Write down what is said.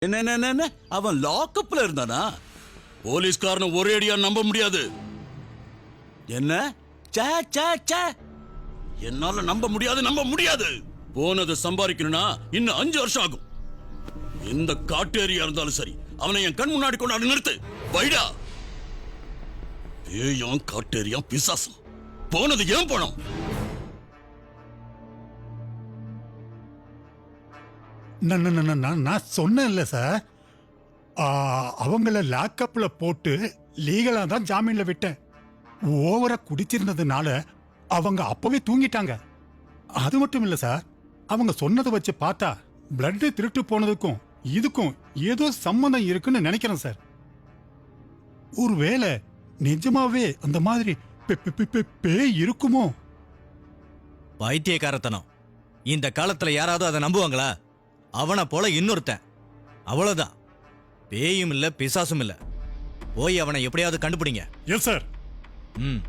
என்ன அவன் லாக்கப்ல இருந்தானா? போலீஸ்காரனை ஒரே அடியா நம்ப முடியாது. என்ன என்னால நம்ப முடியாது. போனதை சம்பாதிக்கணும்னா இன்னும் 5 வருஷம் ஆகும். எந்த காட்டேரியா இருந்தாலும் சரி, அவனை என் கண் முன்னாடி கொண்டாடு நிறுத்து. வைடா. ஏன் காட்டேரியா பிசாசம் போனது ஏன் போனோம்? நான் சொன்னேன்ல சார், அவங்கள லாக்கப்ல போட்டு லீகலா தான் ஜாமீன்ல விட்டேன். ஓவரா குடிச்சிருந்ததுனால அவங்க அப்பவே தூங்கிட்டாங்க. அது மட்டும் இல்ல சார், அவங்க சொன்னதை வச்சு பார்த்தா பிளட் திருட்டு போனதுக்கும் இதுக்கும் ஏதோ சம்பந்தம் இருக்குன்னு நினைக்கிறேன் சார். ஒருவேளை நிஜமாவே அந்த மாதிரி பேய் இருக்குமோ? பைத்தியக்காரத்தனம். இந்த காலத்துல யாராவது அதை நம்புவாங்களா? அவனை போல இன்னொருத்தன், அவ்வளவுதான். பேயும் இல்ல பிசாசும் இல்ல. போய் அவனை எப்படியாவது கண்டுபிடிங்க. Yes sir. ம்